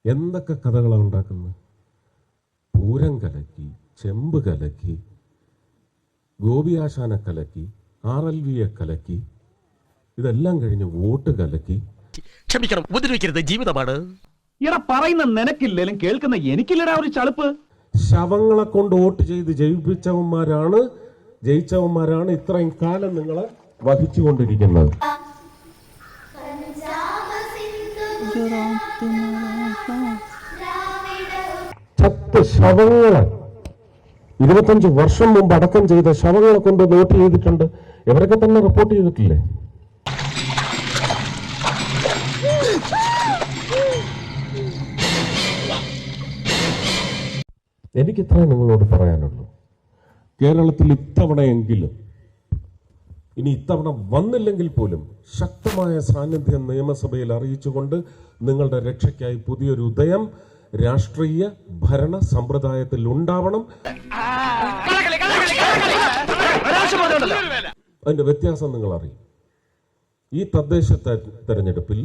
എന്തൊക്കെ കഥകളാണ് ഉണ്ടാക്കുന്നത്? പൂരം കലക്കി, ചെമ്പ് കലക്കി, ഗോപിയാശാനെ കലക്കി, RLVയെ കലക്കി, ഇതെല്ലാം കഴിഞ്ഞ് വോട്ട് കലക്കി. ക്ഷമിക്കണം, ഉപദ്രവിക്കരുത്, ജീവിതമാണ്. ഇട പറയുന്ന നിനക്കില്ലേലും കേൾക്കുന്ന എനിക്കില്ലടാ ഒരു ചളുപ്പ്. ശവങ്ങളെ കൊണ്ട് വോട്ട് ചെയ്ത് ജയിച്ചവന്മാരാണ് ഇത്രയും കാലം നിങ്ങളെ വഹിച്ചുകൊണ്ടിരിക്കുന്നത്. ചത്ത് ശവങ്ങളെ 25 വർഷം മുമ്പ് അടക്കം ചെയ്ത ശവങ്ങളെ കൊണ്ട് വോട്ട് ചെയ്തിട്ടുണ്ട്. ഇവരൊക്കെ തന്നെ റിപ്പോർട്ട് ചെയ്തിട്ടില്ലേ? എനിക്കിത്രേ നിങ്ങളോട് പറയാനുള്ളൂ. കേരളത്തിൽ ഇത്തവണയെങ്കിലും, ഇനി ഇത്തവണ വന്നില്ലെങ്കിൽ പോലും ശക്തമായ സാന്നിധ്യം നിയമസഭയിൽ അറിയിച്ചുകൊണ്ട് നിങ്ങളുടെ രക്ഷയ്ക്കായി പുതിയൊരു ഉദയം രാഷ്ട്രീയ ഭരണ സമ്പ്രദായത്തിൽ ഉണ്ടാവണം. അതിന്റെ വ്യത്യാസം നിങ്ങൾ അറിയും. ഈ തദ്ദേശ തെരഞ്ഞെടുപ്പിൽ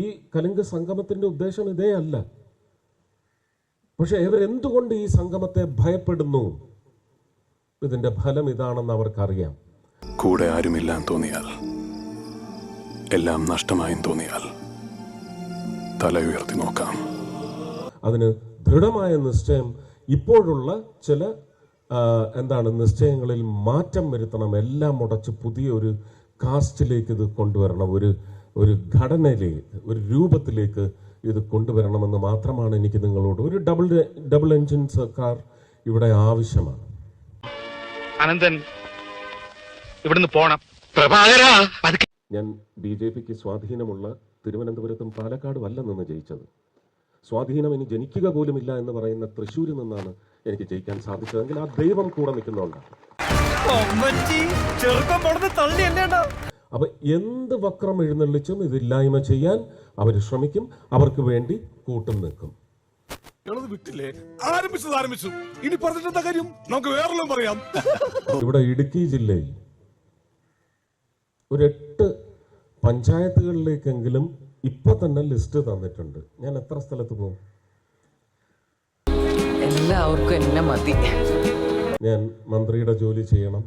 ഈ കലിംഗ സംഗമത്തിന്റെ ഉദ്ദേശം ഇതേ അല്ല. പക്ഷെ ഇവരെന്തുകൊണ്ട് ഈ സംഗമത്തെ ഭയപ്പെടുന്നു? ഇതിന്റെ ഫലം ഇതാണെന്ന് അവർക്കറിയാം. കൂടെ ആരുമില്ലാന്ന് തോന്നിയാൽ, എല്ലാം നഷ്ടമായും തോന്നിയാൽ തല ഉയർത്തി നോക്കാം. അതിന് ദൃഢമായ നിശ്ചയം, ഇപ്പോഴുള്ള ചില നിശ്ചയങ്ങളിൽ മാറ്റം വരുത്തണം. എല്ലാം മുടച്ച് പുതിയ ഒരു കാസ്റ്റിലേക്ക് ഇത് കൊണ്ടുവരണം. ഒരു ഘടനയിലേക്ക്, ഒരു രൂപത്തിലേക്ക് ഇത് കൊണ്ടുവരണമെന്ന് മാത്രമാണ് എനിക്ക് നിങ്ങളോട്. ഒരു ഡബിൾ എൻജിൻ സർക്കാർ ഇവിടെ ആവശ്യമാണ്. അനന്തൻ ഇവിടുന്ന് പോണം. ഞാൻ BJPക്ക് സ്വാധീനമുള്ള തിരുവനന്തപുരത്തും പാലക്കാടും അല്ല നിന്ന് ജയിച്ചത്. സ്വാധീനം ഇനി ജനിക്കുക പോലുമില്ല എന്ന് പറയുന്ന തൃശ്ശൂരിൽ നിന്നാണ് എനിക്ക് ജയിക്കാൻ സാധിച്ചതെങ്കിൽ ആ ദൈവം കൂടെ നിൽക്കുന്നുണ്ടാണ്. അപ്പൊ എന്ത് വക്രം എഴുന്നള്ളിച്ചും ഇതില്ലായ്മ ചെയ്യാൻ അവർ ശ്രമിക്കും. അവർക്ക് വേണ്ടി കൂട്ടും നിൽക്കും. ഇവിടെ ഇടുക്കി ജില്ലയിൽ ഒരു 8 പഞ്ചായത്തുകളിലേക്കെങ്കിലും ഇപ്പൊ തന്നെ ലിസ്റ്റ് തന്നിട്ടുണ്ട്. ഞാൻ എത്ര സ്ഥലത്ത് പോകും? എല്ലാവർക്കും എന്നെ മതി. ഞാൻ മന്ത്രിയുടെ ജോലി ചെയ്യണം.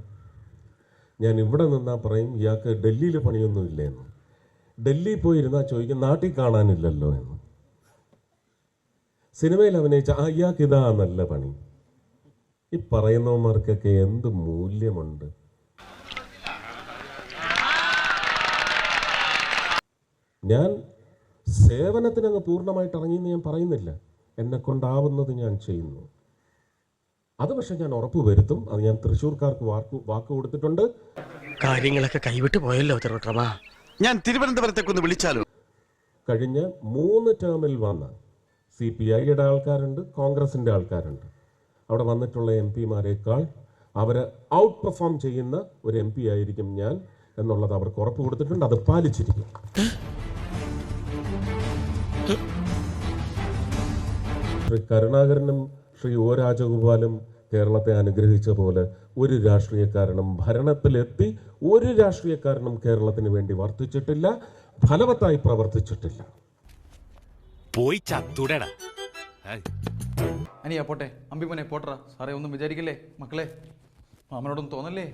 ഞാൻ ഇവിടെ നിന്നാ പറയും ഇയാൾക്ക് ഡൽഹിയിൽ പണിയൊന്നും ഇല്ലെന്ന്. ഡൽഹിയിൽ പോയിരുന്നാ ചോദിക്കും നാട്ടിൽ കാണാനില്ലല്ലോ എന്ന്. സിനിമയിൽ അഭിനയിച്ച ഇയാൾക്ക് ഇതാ നല്ല പണി. ഈ പറയുന്നവന്മാർക്കൊക്കെ എന്ത് മൂല്യമുണ്ട്? ഞാൻ സേവനത്തിനങ്ങ് പൂർണ്ണമായിട്ട് ഇറങ്ങിയെന്ന് ഞാൻ പറയുന്നില്ല. എന്നെ കൊണ്ടാവുന്നത് ഞാൻ ചെയ്യുന്നു. അത് പക്ഷെ ഞാൻ ഉറപ്പ് വരുത്തും. അത് ഞാൻ തൃശ്ശൂർക്കാർക്ക് വാക്ക് കൊടുത്തിട്ടുണ്ട്. കാര്യങ്ങളൊക്കെ കൈവിട്ട് പോയല്ലോ തിരുവട്ടമാ. ഞാൻ തിരുവനന്തപുരത്തേക്കൊന്ന് വിളിച്ചാലോ? കഴിഞ്ഞ 3 ടേമിൽ വന്ന CPIയുടെ ആൾക്കാരുണ്ട്, കോൺഗ്രസിന്റെ ആൾക്കാരുണ്ട്. അവിടെ വന്നിട്ടുള്ള MP മാരെക്കാൾ അവരെ ഔട്ട് പെർഫോം ചെയ്യുന്ന ഒരു MP ആയിരിക്കും ഞാൻ എന്നുള്ളത് അവർക്ക് ഉറപ്പ് കൊടുത്തിട്ടുണ്ട്. അത് പാലിച്ചിരിക്കും. ശ്രീ കരുണാകരനും ശ്രീ O രാജഗോപാലും കേരളത്തെ അനുഗ്രഹിച്ച പോലെ ഒരു രാഷ്ട്രീയക്കാരനും ഭരണത്തിലെത്തി ഒരു രാഷ്ട്രീയക്കാരനും കേരളത്തിന് വേണ്ടി വർത്തിച്ചിട്ടില്ല, ഫലവത്തായി പ്രവർത്തിച്ചിട്ടില്ല. പോയി ചത്തുടടാ. അനിയാ പോട്ടെ, അമ്പിമനെ പോട്ടറാ. സാറേ ഒന്നും വിചാരിക്കില്ലേ മക്കളെ, മാമനോടൊന്നും തോന്നല്ലേ?